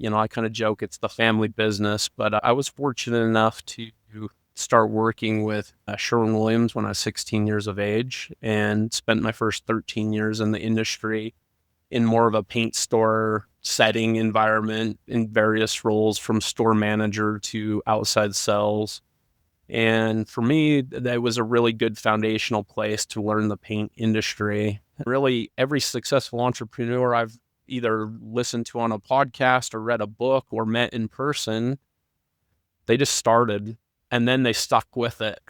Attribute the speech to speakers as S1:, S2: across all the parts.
S1: I kind of joke it's the family business, but I was fortunate enough to start working with Sherwin-Williams when I was 16 years of age and spent my first 13 years in the industry in more of a paint store setting environment in various roles from store manager to outside sales. And for me, that was a really good foundational place to learn the paint industry. Really, every successful entrepreneur I've either listened to on a podcast or read a book or met in person, they just started and then they stuck with it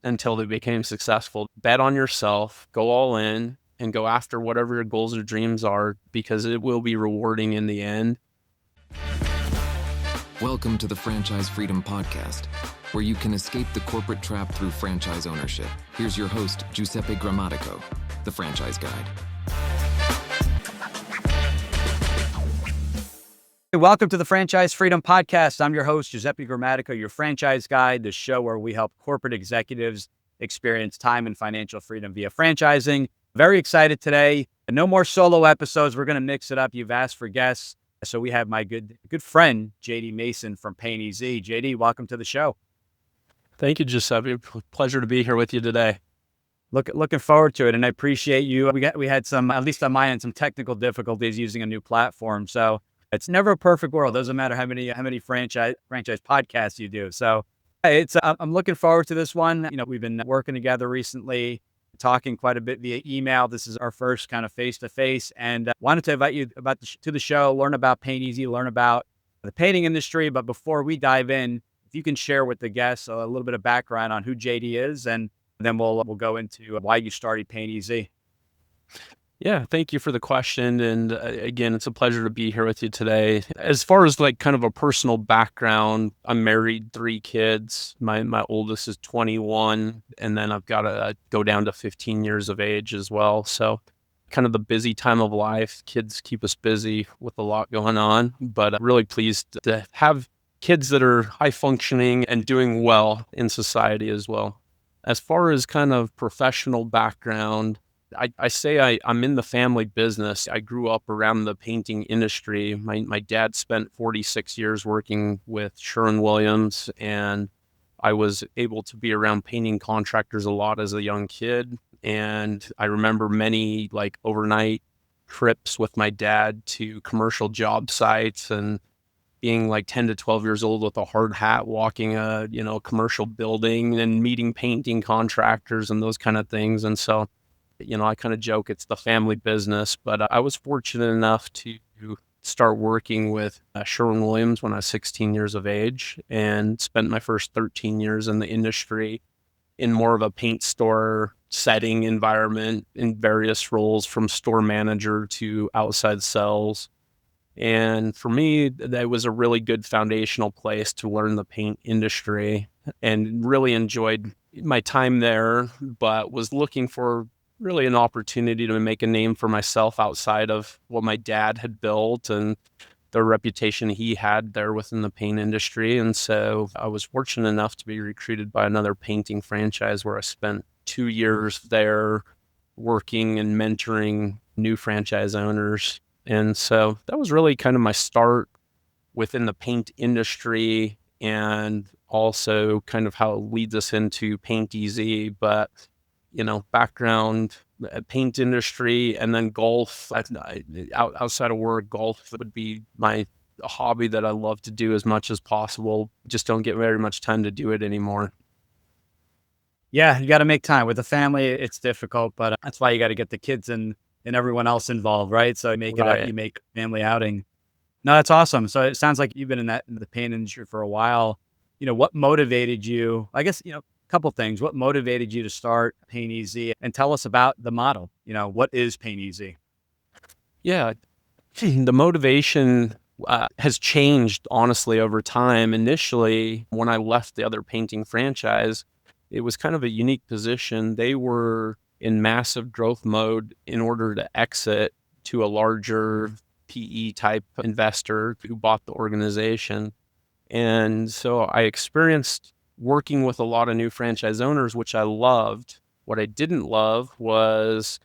S1: until they became successful. Bet on yourself, go all in, and go after whatever your goals or dreams are, because it will be rewarding in the end.
S2: Welcome to the Franchise Freedom Podcast, where you can escape the corporate trap through franchise ownership. Here's your host, Giuseppe Grammatico, the Franchise Guide.
S3: Welcome to the Franchise Freedom Podcast. I'm your host, Giuseppe Grammatico, your franchise guide, the show where we help corporate executives experience time and financial freedom via franchising. Very excited today. No more solo episodes. We're going to mix it up. You've asked for guests. So we have my good friend, JD Mason from Paint Easy. JD, welcome to the show.
S1: Thank you, Giuseppe. Pleasure to be here with you today.
S3: Looking forward to it, and I appreciate you. We had some, at least on my end, some technical difficulties using a new platform. So it's never a perfect world. Doesn't matter how many franchise podcasts you do. So I'm looking forward to this one. We've been working together recently, talking quite a bit via email. This is our first kind of face-to-face, and wanted to invite you to the show, learn about Paint Easy, learn about the painting industry. But before we dive in, if you can share with the guests a little bit of background on who JD is, and then we'll go into why you started Paint Easy.
S1: Yeah, thank you for the question. And again, it's a pleasure to be here with you today. As far as kind of a personal background, I'm married, 3 kids. My oldest is 21, and then I've got to go down to 15 years of age as well. So kind of the busy time of life. Kids keep us busy with a lot going on, but I'm really pleased to have kids that are high functioning and doing well in society as well. As far as kind of professional background, I say I'm in the family business. I grew up around the painting industry. My dad spent 46 years working with Sherwin-Williams, and I was able to be around painting contractors a lot as a young kid. And I remember many overnight trips with my dad to commercial job sites, and being 10 to 12 years old with a hard hat, walking a commercial building and meeting painting contractors and those kind of things. And so I kind of joke it's the family business, but I was fortunate enough to start working with Sherwin-Williams when I was 16 years of age and spent my first 13 years in the industry in more of a paint store setting environment in various roles from store manager to outside sales. And for me, that was a really good foundational place to learn the paint industry, and really enjoyed my time there, but was looking for really an opportunity to make a name for myself outside of what my dad had built and the reputation he had there within the paint industry. And so I was fortunate enough to be recruited by another painting franchise where I spent 2 years there working and mentoring new franchise owners. And so that was really kind of my start within the paint industry, and also kind of how it leads us into Paint Easy. But background, paint industry, and then golf. Outside of work, golf would be my hobby that I love to do as much as possible. Just don't get very much time to do it anymore.
S3: Yeah, you got to make time with the family. It's difficult, but that's why you got to get the kids and everyone else involved, right? So you make a family outing. No, that's awesome. So it sounds like you've been in the paint industry for a while. What motivated you? I guess, couple things. What motivated you to start Paint Easy, and tell us about the model? What is Paint Easy?
S1: Yeah, the motivation has changed, honestly, over time. Initially, when I left the other painting franchise, it was kind of a unique position. They were in massive growth mode in order to exit to a larger PE type investor who bought the organization. And so I experienced working with a lot of new franchise owners, which I loved. What I didn't love was,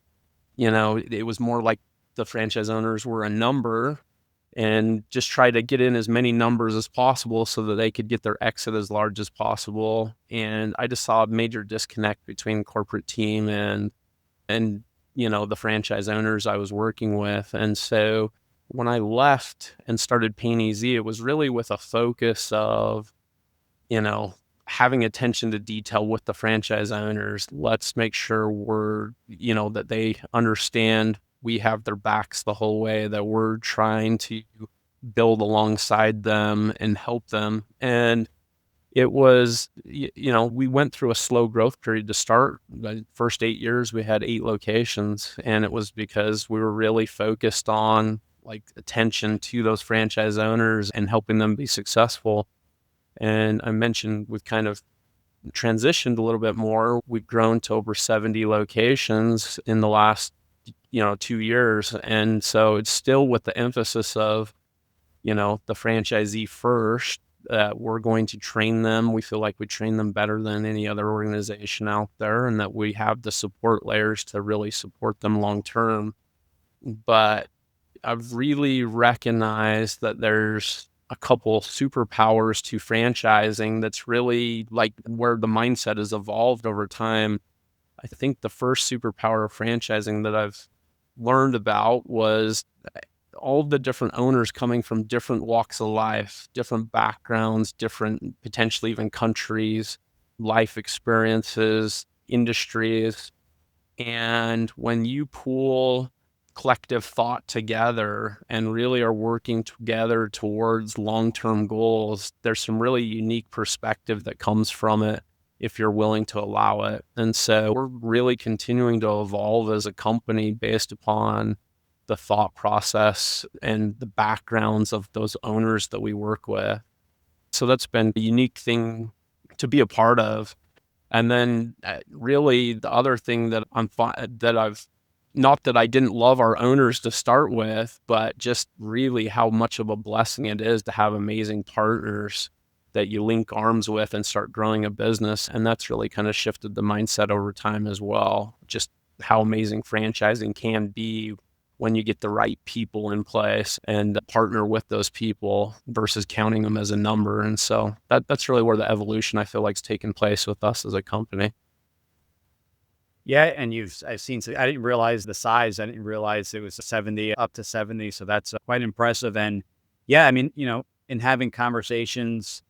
S1: it was more like the franchise owners were a number, and just try to get in as many numbers as possible so that they could get their exit as large as possible. And I just saw a major disconnect between corporate team and the franchise owners I was working with. And so when I left and started Pain Easy, it was really with a focus of, having attention to detail with the franchise owners. Let's make sure that they understand we have their backs the whole way, that we're trying to build alongside them and help them. And it was, we went through a slow growth period to start. The first 8 years, we had 8 locations, and it was because we were really focused on attention to those franchise owners and helping them be successful. And I mentioned we've kind of transitioned a little bit more. We've grown to over 70 locations in the last 2 years. And so it's still with the emphasis of, the franchisee first, that we're going to train them. We feel like we train them better than any other organization out there, and that we have the support layers to really support them long term. But I've really recognized that there's a couple superpowers to franchising that's really where the mindset has evolved over time. I think the first superpower of franchising that I've learned about was all the different owners coming from different walks of life, different backgrounds, different, potentially even countries, life experiences, industries. And when you pool collective thought together and really are working together towards long-term goals, there's some really unique perspective that comes from it if you're willing to allow it. And so we're really continuing to evolve as a company based upon the thought process and the backgrounds of those owners that we work with. So that's been a unique thing to be a part of. And then really the other thing that not that I didn't love our owners to start with, but just really how much of a blessing it is to have amazing partners that you link arms with and start growing a business. And that's really kind of shifted the mindset over time as well. Just how amazing franchising can be when you get the right people in place and partner with those people versus counting them as a number. And so that's really where the evolution I feel like is taking place with us as a company.
S3: Yeah, and I've seen, I didn't realize the size. I didn't realize it was 70, up to 70. So that's quite impressive. And yeah, I mean, in having conversations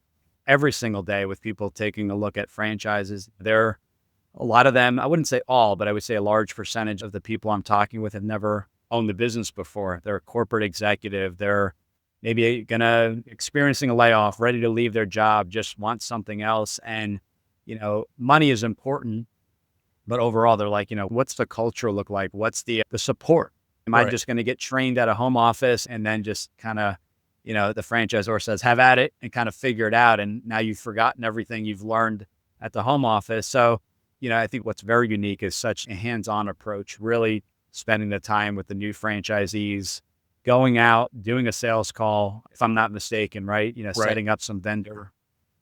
S3: every single day with people taking a look at franchises, a lot of them, I wouldn't say all, but I would say a large percentage of the people I'm talking with have never owned the business before. They're a corporate executive. They're maybe experiencing a layoff, ready to leave their job, just want something else. And, money is important. But overall, they're like, what's the culture look like? What's the support? Am I just going to get trained at a home office and then just kind of, the franchisor says, have at it and kind of figure it out. And now you've forgotten everything you've learned at the home office. So, I think what's very unique is such a hands-on approach, really spending the time with the new franchisees, going out, doing a sales call, if I'm not mistaken, right? Setting up some vendor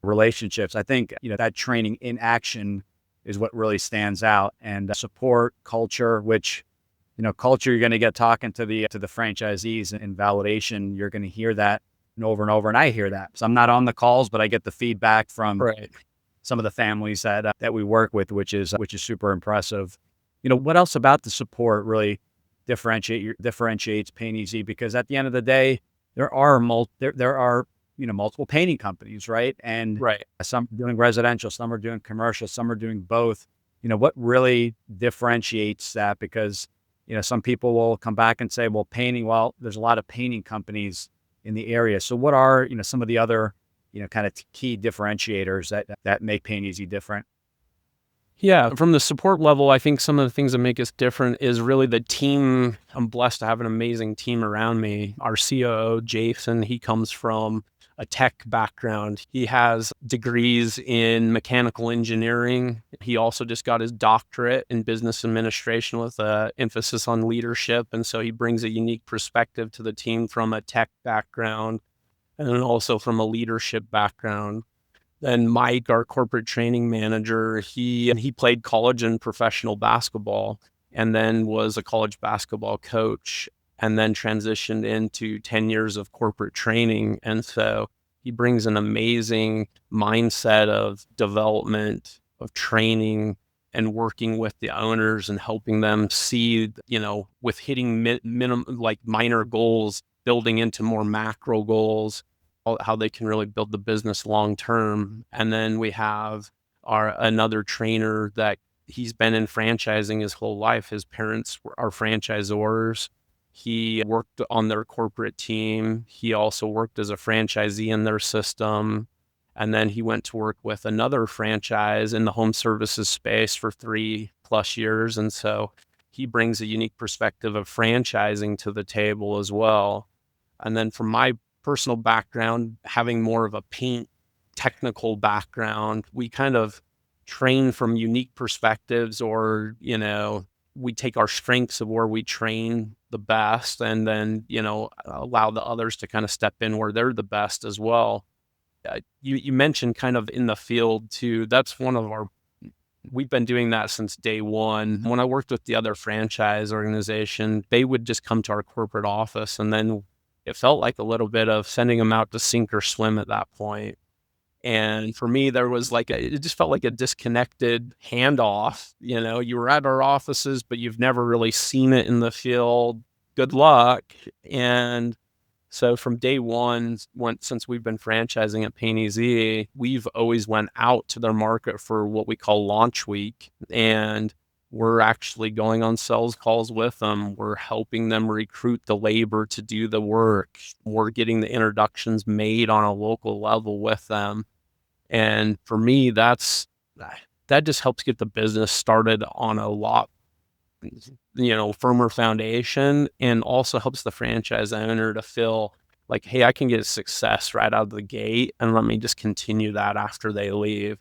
S3: relationships. I think, that training in action is what really stands out. And support, culture, which, culture, you're going to get talking to the franchisees, and validation, you're going to hear that over and over. And I hear that. So I'm not on the calls, but I get the feedback from some of the families that we work with, which is super impressive. What else about the support really differentiates Pain Easy? Because at the end of the day, there are multiple painting companies, right? And some are doing residential, some are doing commercial, some are doing both. What really differentiates that? Because, some people will come back and say, well, painting, there's a lot of painting companies in the area. So what are, some of the other, kind of key differentiators that make Pain Easy different?
S1: Yeah, from the support level, I think some of the things that make us different is really the team. I'm blessed to have an amazing team around me. Our COO, Jason, he comes from a tech background. He has degrees in mechanical engineering. He also just got his doctorate in business administration with an emphasis on leadership. And so he brings a unique perspective to the team from a tech background and then also from a leadership background. And Mike, our corporate training manager, he played college and professional basketball and then was a college basketball coach. and then transitioned into 10 years of corporate training. And so he brings an amazing mindset of development, of training, and working with the owners and helping them see, with hitting like minor goals, building into more macro goals, how they can really build the business long term. And then we have another trainer that he's been in franchising his whole life. His parents are franchisors. He worked on their corporate team. He also worked as a franchisee in their system. And then he went to work with another franchise in the home services space for 3+ years. And so he brings a unique perspective of franchising to the table as well. And then from my personal background, having more of a paint technical background, we kind of train from unique perspectives, or, we take our strengths of where we train the best and then, allow the others to kind of step in where they're the best as well. You mentioned kind of in the field too. That's we've been doing that since day one. When I worked with the other franchise organization, they would just come to our corporate office, and then it felt like a little bit of sending them out to sink or swim at that point. And for me, there was it just felt like a disconnected handoff. You were at our offices, but you've never really seen it in the field. Good luck. And so from day one, since we've been franchising at Painty, we've always went out to their market for what we call launch week. And we're actually going on sales calls with them. We're helping them recruit the labor to do the work. We're getting the introductions made on a local level with them. And for me, that just helps get the business started on a lot, firmer foundation, and also helps the franchise owner to feel like, hey, I can get success right out of the gate, and let me just continue that after they leave.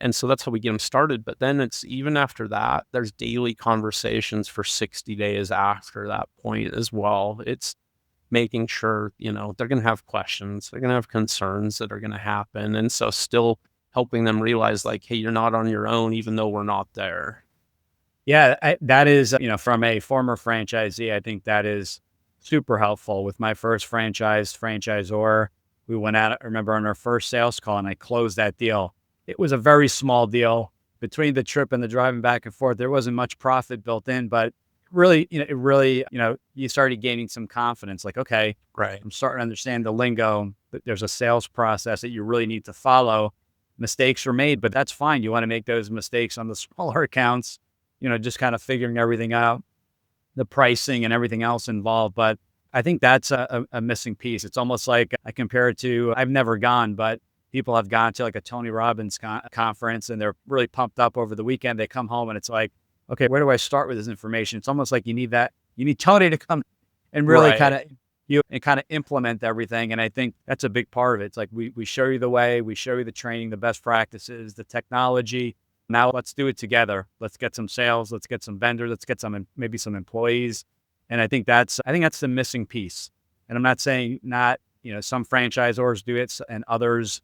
S1: And so that's how we get them started. But then it's even after that, there's daily conversations for 60 days after that point as well. It's making sure, they're going to have questions, they're going to have concerns that are going to happen. And so still helping them realize like, hey, you're not on your own, even though we're not there.
S3: Yeah, that is, from a former franchisee, I think that is super helpful. With my first franchisor, we went out, I remember, on our first sales call, and I closed that deal. It was a very small deal. Between the trip and the driving back and forth, there wasn't much profit built in, but really, you started gaining some confidence. Like, okay,
S1: right,
S3: I'm starting to understand the lingo, but there's a sales process that you really need to follow. Mistakes were made, but that's fine. You want to make those mistakes on the smaller accounts, just kind of figuring everything out, the pricing and everything else involved. But I think that's a missing piece. It's almost like I compare it to, I've never gone, but people have gone to like a Tony Robbins conference, and they're really pumped up over the weekend. They come home and it's like, okay, where do I start with this information? It's almost like you need Tony to come and really
S1: right,
S3: kind of implement everything. And I think that's a big part of it. It's like, we show you the way, we show you the training, the best practices, the technology. Now let's do it together. Let's get some sales. Let's get some vendors. Let's get maybe some employees. And I think that's the missing piece. And I'm not saying some franchisors do it and others,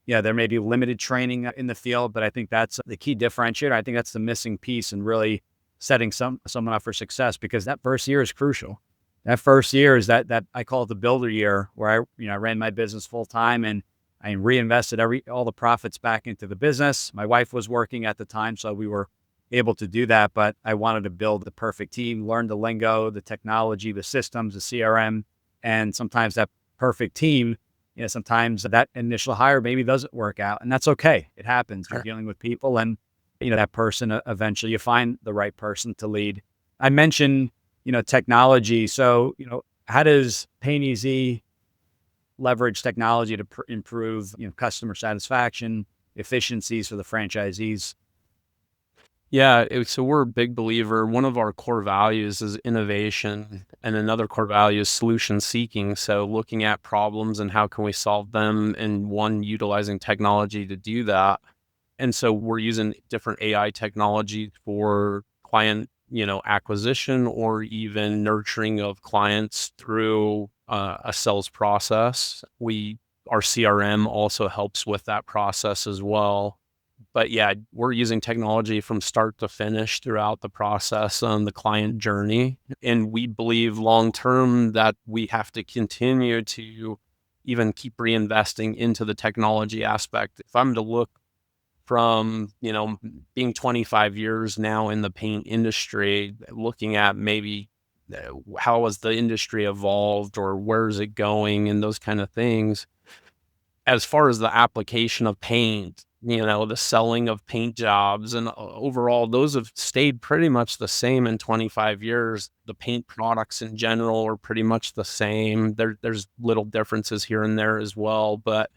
S3: there may be limited training in the field, but I think that's the key differentiator. I think that's the missing piece in really setting someone up for success, because that first year is crucial. That first year is that I call it the builder year, where I ran my business full time, and I reinvested all the profits back into the business. My wife was working at the time, so we were able to do that, but I wanted to build the perfect team, learn the lingo, the technology, the systems, the CRM, and sometimes that perfect team, sometimes that initial hire maybe doesn't work out, and that's okay. It happens. You're dealing with people, and that person, eventually you find the right person to lead. I mentioned, technology. So, how does Painty leverage technology to improve, customer satisfaction, efficiencies for the franchisees?
S1: Yeah, so we're a big believer. One of our core values is innovation, and another core value is solution seeking. So looking at problems and how can we solve them, and utilizing technology to do that. And so we're using different AI technology for client, acquisition, or even nurturing of clients through a sales process. Our CRM also helps with that process as well. But yeah, we're using technology from start to finish throughout the process on the client journey. And we believe long term that we have to continue to even keep reinvesting into the technology aspect. If I'm to look from, being 25 years now in the paint industry, looking at maybe how has the industry evolved or where is it going and those kind of things. As far as the application of paint, the selling of paint jobs and overall, those have stayed pretty much the same in 25 years. The paint products in general are pretty much the same. There's little differences here and there as well, but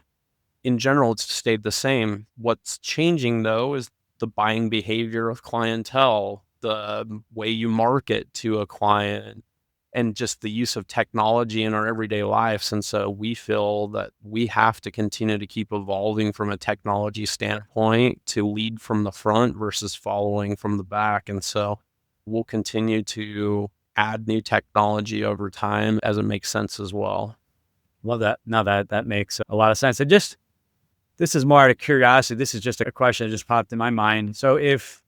S1: in general, it's stayed the same. What's changing though is the buying behavior of clientele, the way you market to a client, and just the use of technology in our everyday lives. And so we feel that we have to continue to keep evolving from a technology standpoint to lead from the front versus following from the back. And so we'll continue to add new technology over time as it makes sense as well.
S3: Love that. No, that makes a lot of sense. And this is more out of curiosity. This is just a question that just popped in my mind. So if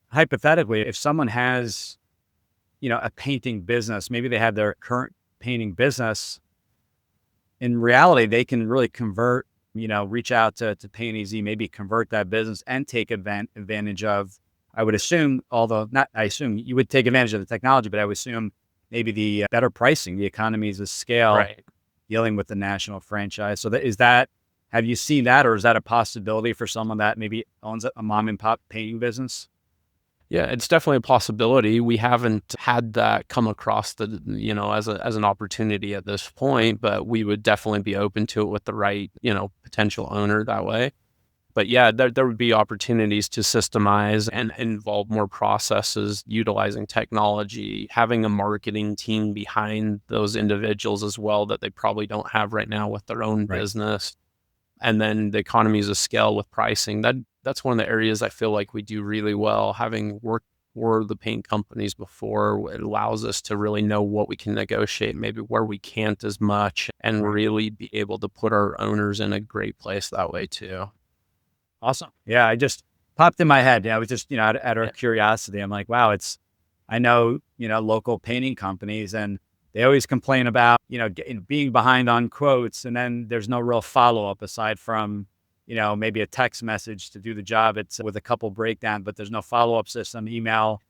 S3: hypothetically, if someone has, a painting business, maybe they have their current painting business, in reality, they can really convert, reach out to Paint Easy, maybe convert that business and take advantage of, I would assume, although not, I assume you would take advantage of the technology, but I would assume maybe the better pricing, the economies of scale,
S1: Right.
S3: dealing with the national franchise. So have you seen that, or is that a possibility for someone that maybe owns a mom and pop painting business?
S1: Yeah, it's definitely a possibility. We haven't had that come across as an opportunity at this point, but we would definitely be open to it with the right, potential owner that way. But yeah, there would be opportunities to systemize and involve more processes, utilizing technology, having a marketing team behind those individuals as well that they probably don't have right now with their own
S3: Right.
S1: business. And then the economies of scale with pricing. That's one of the areas I feel like we do really well. Having worked for the paint companies before, it allows us to really know what we can negotiate, maybe where we can't as much, and
S3: Right.
S1: really be able to put our owners in a great place that way too.
S3: Awesome. Yeah, I just popped in my head. Yeah, I was just, out
S1: Yeah.
S3: of curiosity. I'm like, wow, I know, local painting companies, and they always complain about, being behind on quotes, and then there's no real follow-up aside from, maybe a text message to do the job. It's with a couple breakdown, but there's no follow-up system, email.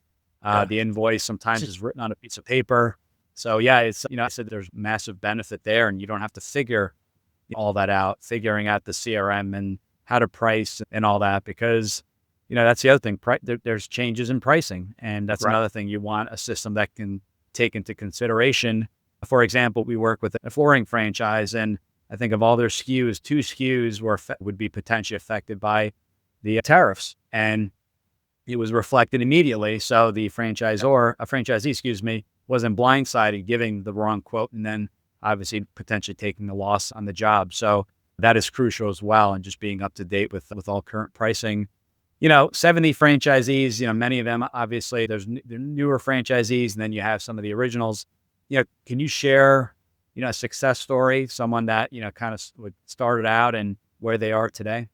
S1: Yeah.
S3: The invoice sometimes is written on a piece of paper. So yeah, it's, I said there's massive benefit there, and you don't have to figure all that out, figuring out the CRM and how to price and all that, because, that's the other thing. There's changes in pricing, and that's
S1: Right.
S3: another thing. You want a system that can take into consideration. For example, we work with a flooring franchise, and I think of all their SKUs, 2 SKUs would be potentially affected by the tariffs, and it was reflected immediately. So the franchisee, excuse me, wasn't blindsided giving the wrong quote, and then obviously potentially taking the loss on the job. So that is crucial as well, and just being up to date with all current pricing. 70 franchisees, many of them, obviously there's the newer franchisees, and then you have some of the originals. Can you share, a success story, someone that, kind of started out and where they are today?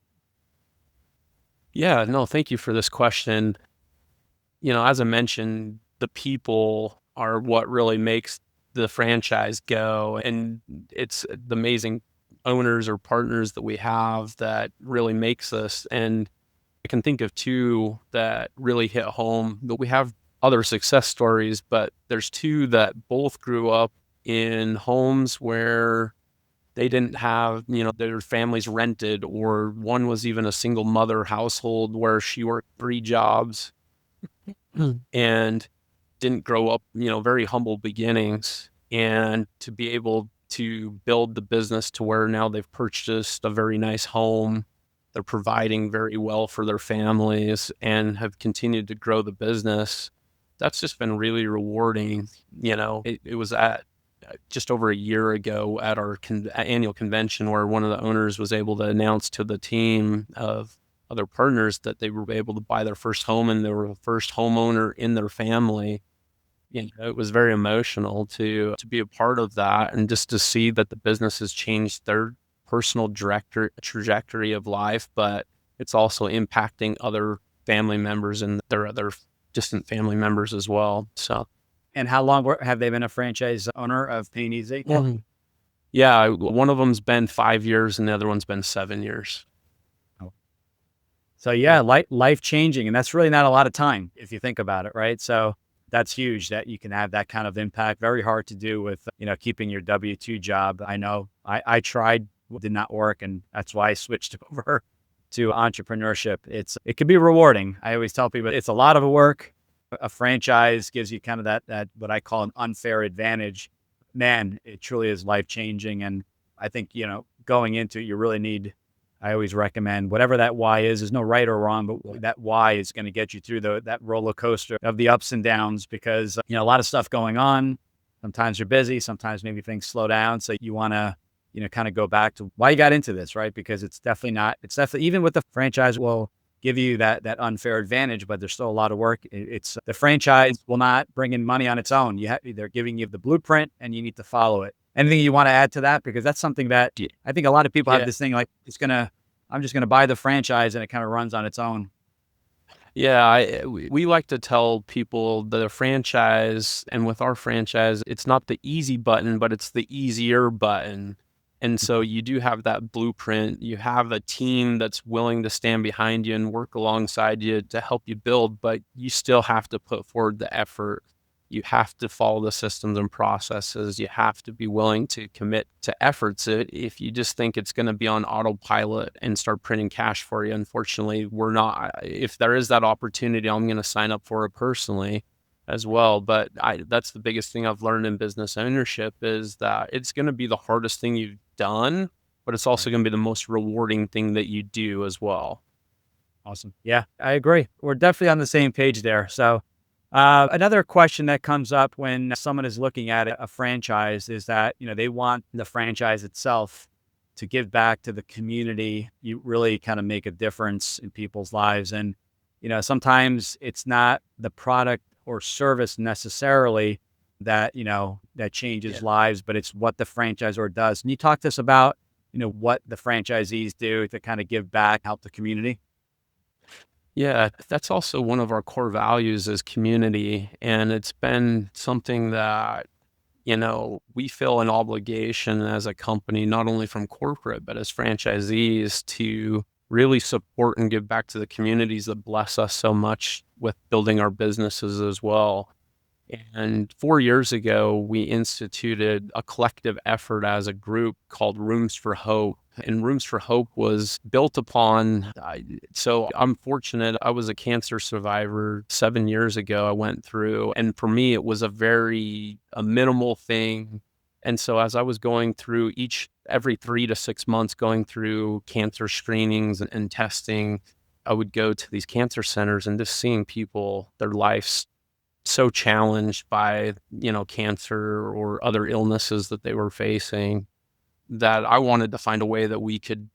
S1: Yeah, no, thank you for this question. As I mentioned, the people are what really makes the franchise go. And it's the amazing owners or partners that we have that really makes us. And I can think of 2 that really hit home, but we have other success stories, but there's 2 that both grew up in homes where they didn't have, their families rented, or one was even a single mother household where she worked 3 jobs and didn't grow up, very humble beginnings. And to be able to build the business to where now they've purchased a very nice home, they're providing very well for their families and have continued to grow the business. That's just been really rewarding. It was at just over a year ago at our annual convention where one of the owners was able to announce to the team of other partners that they were able to buy their first home, and they were the first homeowner in their family. It was very emotional to be a part of that, and just to see that the business has changed their personal trajectory of life, but it's also impacting other family members and their other distant family members as well. So,
S3: And how long have they been a franchise owner of Pain Easy?
S1: yeah, one of them's been 5 years and the other one's been 7 years.
S3: So yeah, life changing, and that's really not a lot of time if you think about it, right? So that's huge that you can have that kind of impact. Very hard to do with keeping your W-2 job. I know I tried, did not work, and that's why I switched over to entrepreneurship. It can be rewarding. I always tell people it's a lot of work. A franchise gives you kind of that what I call an unfair advantage. Man, it truly is life changing, and I think going into it, you really need. I always recommend whatever that why is. There's no right or wrong, but that why is going to get you through that roller coaster of the ups and downs because, a lot of stuff going on. Sometimes you're busy. Sometimes maybe things slow down. So you want to, kind of go back to why you got into this, right? Because it's definitely, even with the franchise will give you that unfair advantage, but there's still a lot of work. It's the franchise will not bring in money on its own. They're giving you the blueprint and you need to follow it. Anything you want to add to that? Because that's something that I think a lot of people have this thing like, I'm just going to buy the franchise and it kind of runs on its own.
S1: Yeah, we like to tell people that a franchise, and with our franchise, it's not the easy button, but it's the easier button. And so you do have that blueprint. You have a team that's willing to stand behind you and work alongside you to help you build, but you still have to put forward the effort. You have to follow the systems and processes. You have to be willing to commit to efforts. If you just think it's going to be on autopilot and start printing cash for you, unfortunately, we're not. If there is that opportunity, I'm going to sign up for it personally as well. But that's the biggest thing I've learned in business ownership is that it's going to be the hardest thing you've done, but it's also going to be the most rewarding thing that you do as well.
S3: Awesome. Yeah, I agree. We're definitely on the same page there. So another question that comes up when someone is looking at a franchise is that, they want the franchise itself to give back to the community. You really kind of make a difference in people's lives. And, sometimes it's not the product or service necessarily that, that changes lives, but it's what the franchisor does. Can you talk to us about, what the franchisees do to kind of give back, help the community?
S1: Yeah, that's also one of our core values is community. And it's been something that, we feel an obligation as a company, not only from corporate, but as franchisees to really support and give back to the communities that bless us so much with building our businesses as well. And 4 years ago, we instituted a collective effort as a group called Rooms for Hope. And Rooms for Hope was built upon, so I'm fortunate. I was a cancer survivor 7 years ago. I went through, and for me, it was a minimal thing. And so as I was going through every 3 to 6 months, going through cancer screenings and testing, I would go to these cancer centers and just seeing people, their lives so challenged by, cancer or other illnesses that they were facing, that I wanted to find a way that we could,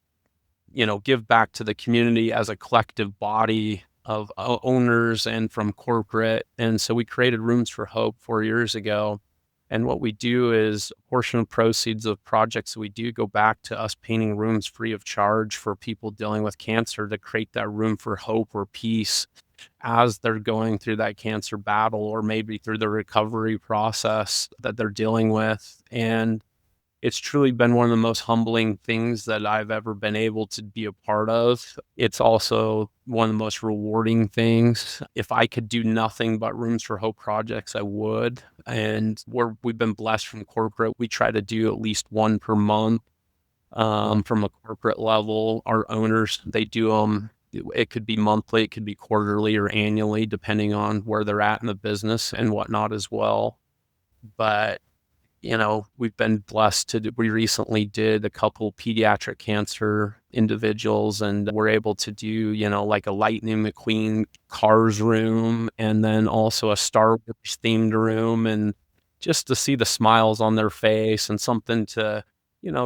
S1: give back to the community as a collective body of owners and from corporate. And so we created Rooms for Hope 4 years ago. And what we do is a portion of proceeds of projects that we do go back to us painting rooms free of charge for people dealing with cancer to create that room for hope or peace as they're going through that cancer battle or maybe through the recovery process that they're dealing with. And it's truly been one of the most humbling things that I've ever been able to be a part of. It's also one of the most rewarding things. If I could do nothing but Rooms for Hope projects, I would. And we've been blessed from corporate. We try to do at least one per month from a corporate level. Our owners, they do them. It could be monthly, it could be quarterly or annually, depending on where they're at in the business and whatnot as well. But we've been blessed we recently did a couple pediatric cancer individuals and we're able to do, like a Lightning McQueen Cars room and then also a Star Wars themed room, and just to see the smiles on their face and something to,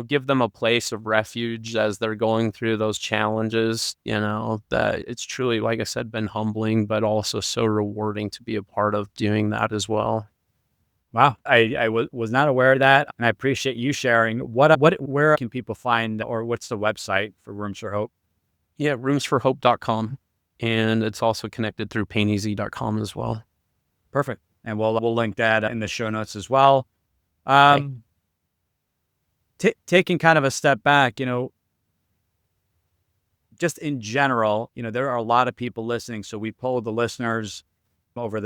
S1: give them a place of refuge as they're going through those challenges, that it's truly, like I said, been humbling, but also so rewarding to be a part of doing that as well.
S3: Wow. I was not aware of that. And I appreciate you sharing. Where can people find, or what's the website for Rooms for Hope?
S1: Yeah, roomsforhope.com. And it's also connected through paineasy.com as well.
S3: Perfect. And we'll link that in the show notes as well.
S1: Okay.
S3: Taking kind of a step back, just in general, there are a lot of people listening. So we polled the listeners over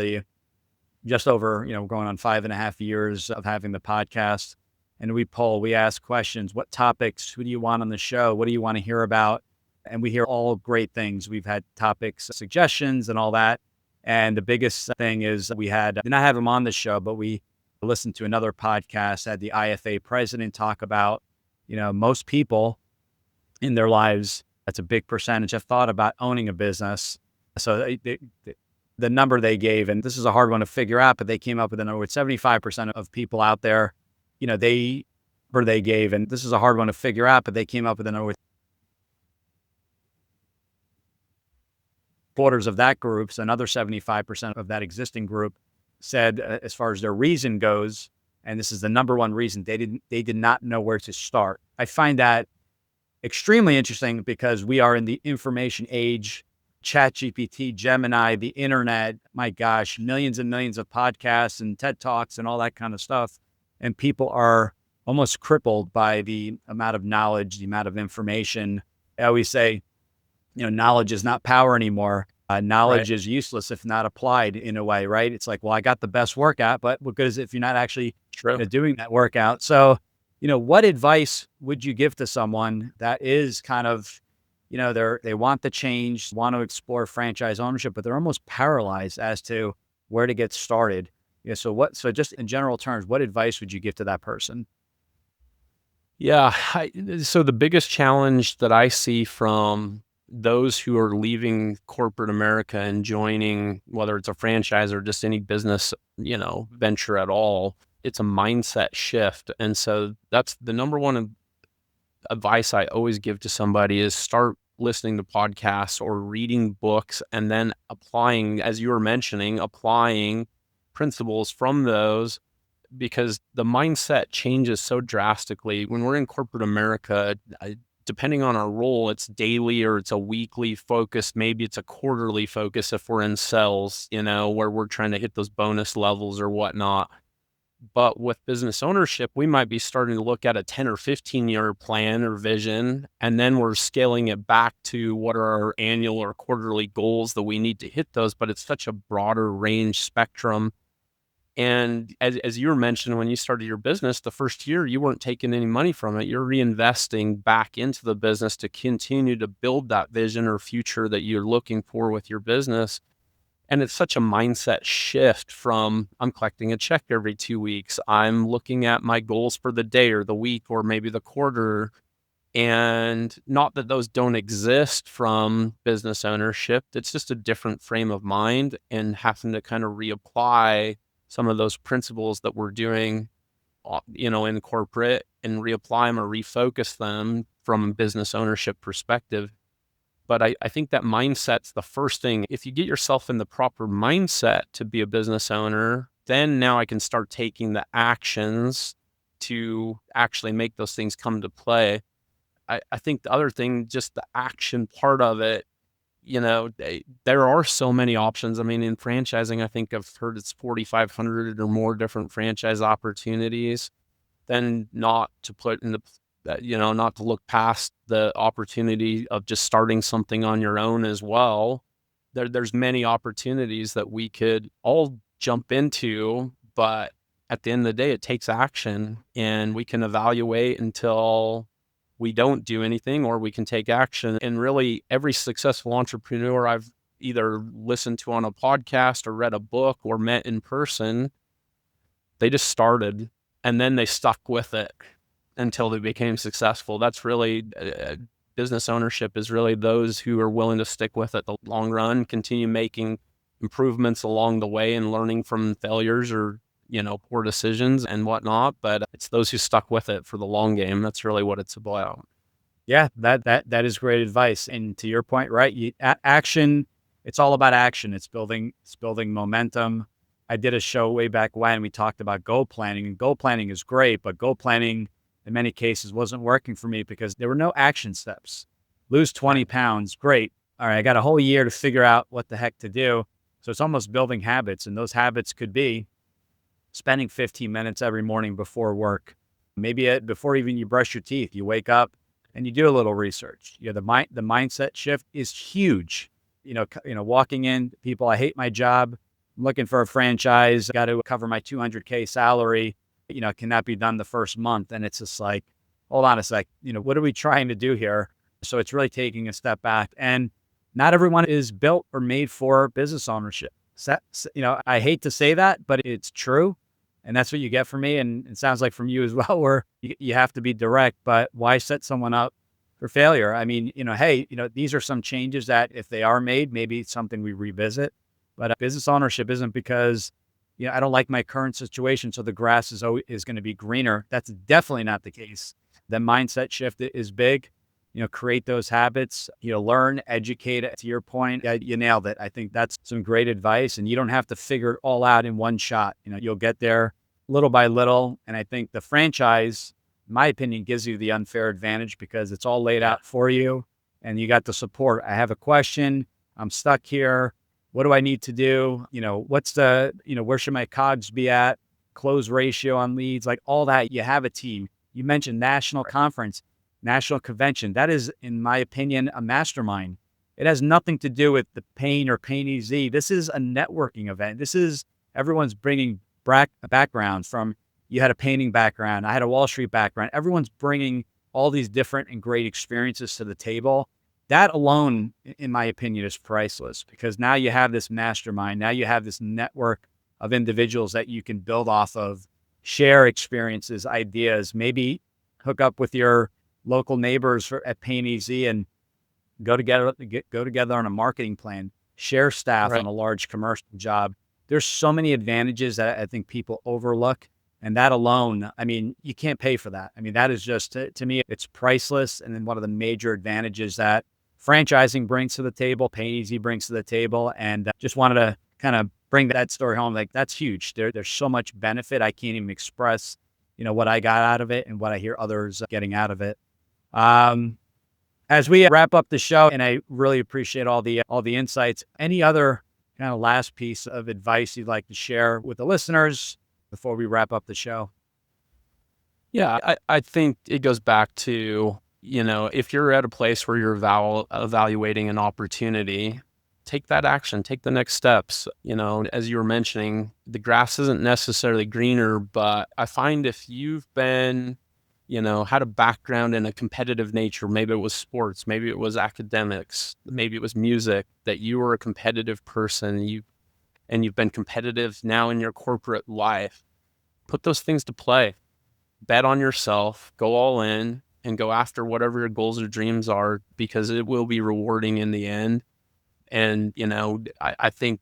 S3: just over, going on 5.5 years of having the podcast. And we ask questions, what topics, who do you want on the show? What do you want to hear about? And we hear all great things. We've had topics, suggestions and all that. And the biggest thing is did not have him on the show, but we listened to another podcast, had the IFA president talk about, most people in their lives, that's a big percentage, have thought about owning a business. So the number they gave, and this is a hard one to figure out, but they came up with a number with 75% of people out there, they gave, and this is a hard one to figure out, but they came up with a number with quarters of that group, so another 75% of that existing group said, as far as their reason goes, and this is the number one reason, they did not know where to start. I find that extremely interesting because we are in the information age, ChatGPT, Gemini, the internet, my gosh, millions and millions of podcasts and TED Talks and all that kind of stuff. And people are almost crippled by the amount of knowledge, the amount of information. I always say, knowledge is not power anymore. Knowledge is useless if not applied in a way, right? It's like, well, I got the best workout, but what good is it if you're not actually doing that workout? So, what advice would you give to someone that is kind of, they want the change, want to explore franchise ownership, but they're almost paralyzed as to where to get started? So just in general terms, what advice would you give to that person?
S1: Yeah. So the biggest challenge that I see from those who are leaving corporate America and joining, whether it's a franchise or just any business, venture at all, it's a mindset shift. And so that's the number one advice I always give to somebody is start listening to podcasts or reading books and then applying, as you were mentioning, applying principles from those, because the mindset changes so drastically. When we're in corporate America, depending on our role, it's daily or it's a weekly focus. Maybe it's a quarterly focus if we're in sales, where we're trying to hit those bonus levels or whatnot. But with business ownership, we might be starting to look at a 10 or 15-year plan or vision, and then we're scaling it back to what are our annual or quarterly goals that we need to hit those. But it's such a broader range spectrum. And as you were mentioning, when you started your business, the first year, you weren't taking any money from it. You're reinvesting back into the business to continue to build that vision or future that you're looking for with your business. And it's such a mindset shift from I'm collecting a check every 2 weeks. I'm looking at my goals for the day or the week or maybe the quarter. And not that those don't exist from business ownership. It's just a different frame of mind and having to kind of reapply some of those principles that we're doing, in corporate and reapply them or refocus them from a business ownership perspective. But I think that mindset's the first thing. If you get yourself in the proper mindset to be a business owner, then now I can start taking the actions to actually make those things come to play. I think the other thing, just the action part of it, there are so many options. I mean, in franchising, I think I've heard it's 4,500 or more different franchise opportunities. Then not to put in not to look past the opportunity of just starting something on your own as well. There's many opportunities that we could all jump into, but at the end of the day, it takes action, and we can evaluate until we don't do anything or we can take action. And really, every successful entrepreneur I've either listened to on a podcast or read a book or met in person, they just started and then they stuck with it until they became successful. That's really business ownership is really those who are willing to stick with it the long run, continue making improvements along the way and learning from failures or poor decisions and whatnot. But it's those who stuck with it for the long game. That's really what it's about.
S3: Yeah, that is great advice. And to your point, right? Action. It's all about action. It's building momentum. I did a show way back when we talked about goal planning, and goal planning is great, but goal planning in many cases wasn't working for me because there were no action steps. lose 20 pounds. Great. All right. I got a whole year to figure out what the heck to do. So it's almost building habits. And those habits could be spending 15 minutes every morning before work. Maybe before even you brush your teeth, you wake up and you do a little research. The mindset shift is huge. Walking in, people, I hate my job. I'm looking for a franchise. Got to cover my 200K salary. Can that be done the first month? And it's just like, hold on a sec. What are we trying to do here? So it's really taking a step back. And not everyone is built or made for business ownership. I hate to say that, but it's true. And that's what you get from me. And it sounds like from you as well, where you have to be direct, but why set someone up for failure? I mean, hey, these are some changes that if they are made, maybe it's something we revisit. But business ownership isn't because, I don't like my current situation, so the grass is going to be greener. That's definitely not the case. The mindset shift is big. Create those habits, learn, educate. To your point, you nailed it. I think that's some great advice, and you don't have to figure it all out in one shot. You'll get there little by little. And I think the franchise, in my opinion, gives you the unfair advantage because it's all laid out for you and you got the support. I have a question. I'm stuck here. What do I need to do? Where should my COGS be at? Close ratio on leads, like all that. You have a team. You mentioned national conference, national convention. That is, in my opinion, a mastermind. It has nothing to do with the pain or pain easy. This is a networking event. This is everyone's bringing backgrounds from, you had a painting background. I had a Wall Street background. Everyone's bringing all these different and great experiences to the table. That alone, in my opinion, is priceless because now you have this mastermind. Now you have this network of individuals that you can build off of, share experiences, ideas, maybe hook up with your local neighbors at Pain Easy and go together on a marketing plan, share staff on a large commercial job. There's so many advantages that I think people overlook. And that alone, I mean, you can't pay for that. I mean, that is just, to me, it's priceless. And then one of the major advantages that franchising brings to the table, Pain Easy brings to the table. And just wanted to kind of bring that story home. Like, that's huge. There's so much benefit. I can't even express, what I got out of it and what I hear others getting out of it. As we wrap up the show, and I really appreciate all the insights, any other kind of last piece of advice you'd like to share with the listeners before we wrap up the show?
S1: Yeah, I think it goes back to, if you're at a place where you're evaluating an opportunity, take that action, take the next steps. As you were mentioning, the grass isn't necessarily greener, but I find if you've been, had a background in a competitive nature, maybe it was sports, maybe it was academics, maybe it was music, that you were a competitive person, you've been competitive now in your corporate life, put those things to play. Bet on yourself, go all in, and go after whatever your goals or dreams are, because it will be rewarding in the end. And, I think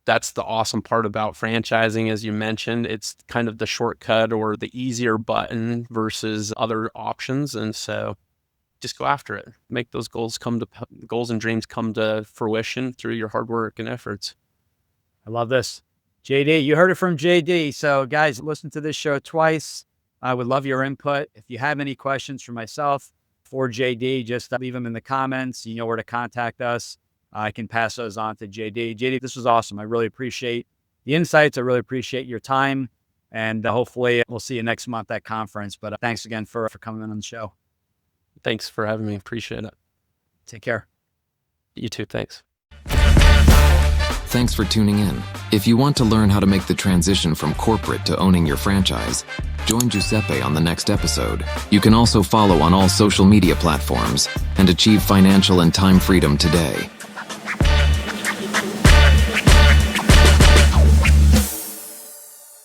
S1: that's the awesome part about franchising. As you mentioned, it's kind of the shortcut or the easier button versus other options. And so just go after it. Make those goals and dreams come to fruition through your hard work and efforts.
S3: I love this. JD, you heard it from JD. So guys, listen to this show twice. I would love your input. If you have any questions for myself, for JD, just leave them in the comments. You know where to contact us. I can pass those on to JD. JD, this was awesome. I really appreciate the insights. I really appreciate your time. And hopefully we'll see you next month at conference. But thanks again for coming on the show.
S1: Thanks for having me. Appreciate it.
S3: Take care.
S1: You too. Thanks.
S2: Thanks for tuning in. If you want to learn how to make the transition from corporate to owning your franchise, join Giuseppe on the next episode. You can also follow on all social media platforms and achieve financial and time freedom today.